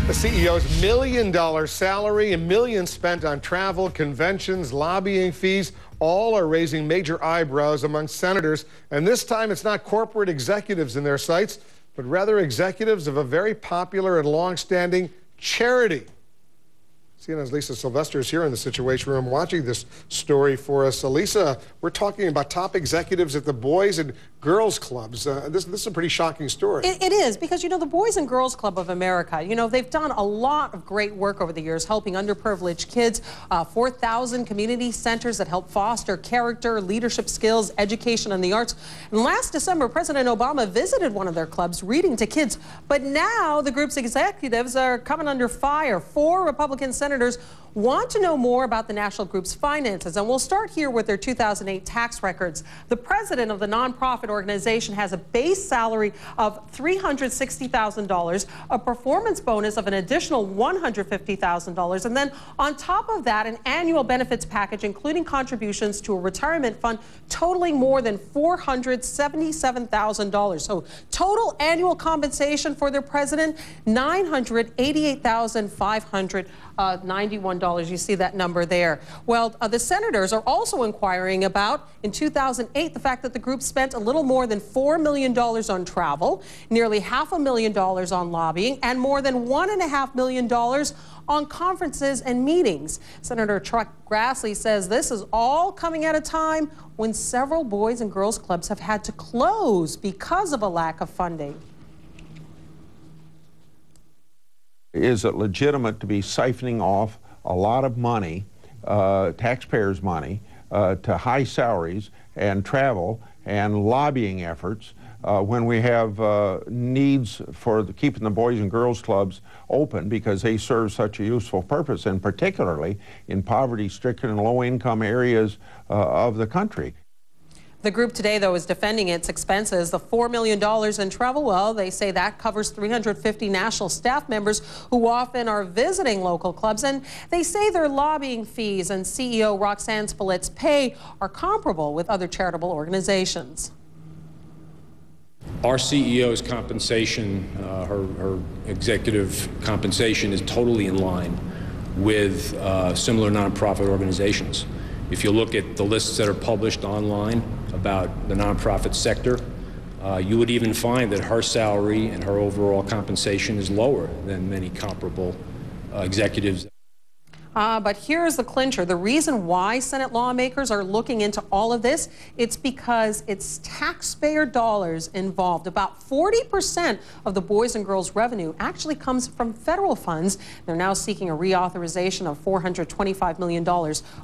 The CEO's million-dollar salary and millions spent on travel, conventions, lobbying fees, all are raising major eyebrows among senators. And this time it's not corporate executives in their sights, but rather executives of a very popular and long-standing charity. CNN's Lisa Sylvester is here in the Situation Room watching this story for us. Lisa, we're talking about top executives at the Boys and Girls Clubs. This is a pretty shocking story. It is, because, you know, the Boys and Girls Club of America, you know, they've done a lot of great work over the years helping underprivileged kids, 4,000 community centers that help foster character, leadership skills, education, and the arts. And last December, President Obama visited one of their clubs reading to kids. But now the group's executives are coming under fire. 4 Republican senators want to know more about the national group's finances, and we'll start here with their 2008 tax records. The president of the nonprofit organization has a base salary of $360,000, a performance bonus of an additional $150,000, and then on top of that, an annual benefits package including contributions to a retirement fund totaling more than $477,000. So total annual compensation for their president, $988,591. You see that number there. Well, the senators are also inquiring about, in 2008, the fact that the group spent a little more than $4 million on travel, nearly $500,000 on lobbying, and more than $1.5 million on conferences and meetings. Senator Clip of Grassley says this is all coming at a time when several Boys and Girls Clubs have had to close because of a lack of funding. Is it legitimate to be siphoning off a lot of money, taxpayers' money, to high salaries and travel and lobbying efforts when we have needs for keeping the Boys and Girls Clubs open because they serve such a useful purpose, and particularly in poverty-stricken and low-income areas of the country? The group today, though, is defending its expenses. The $4 million in travel, well, they say that covers 350 national staff members who often are visiting local clubs. And they say their lobbying fees and CEO Roxanne Spillet's pay are comparable with other charitable organizations. Our CEO's compensation, her executive compensation, is totally in line with similar nonprofit organizations. If you look at the lists that are published online about the nonprofit sector, you would even find that her salary and her overall compensation is lower than many comparable executives. But here's the clincher. The reason why Senate lawmakers are looking into all of this, it's because it's taxpayer dollars involved. About 40% of the Boys and Girls revenue actually comes from federal funds. They're now seeking a reauthorization of $425 million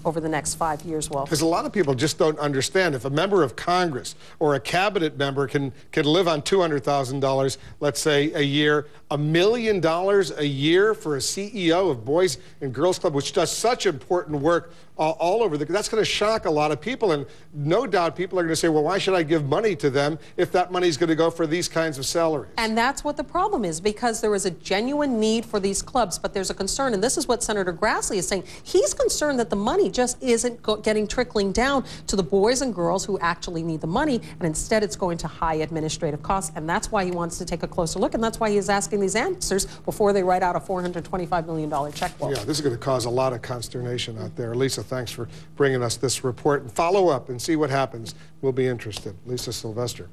over the next 5 years, Wolf. Because a lot of people just don't understand. If a member of Congress or a cabinet member can live on $200,000, let's say, a year, $1 million a year for a CEO of Boys and Girls Club, which does such important work all over that's going to shock a lot of people, and no doubt people are going to say, well, why should I give money to them if that money is going to go for these kinds of salaries? And that's what the problem is, because there is a genuine need for these clubs, but there's a concern, and this is what Senator Grassley is saying. He's concerned that the money just isn't trickling down to the boys and girls who actually need the money, and instead it's going to high administrative costs, and that's why he wants to take a closer look, and that's why he's asking these answers before they write out a $425 million check. Yeah, this is going to cause a lot of consternation out there. Lisa, thanks for bringing us this report, and follow up and see what happens. We'll be interested. Lisa Sylvester.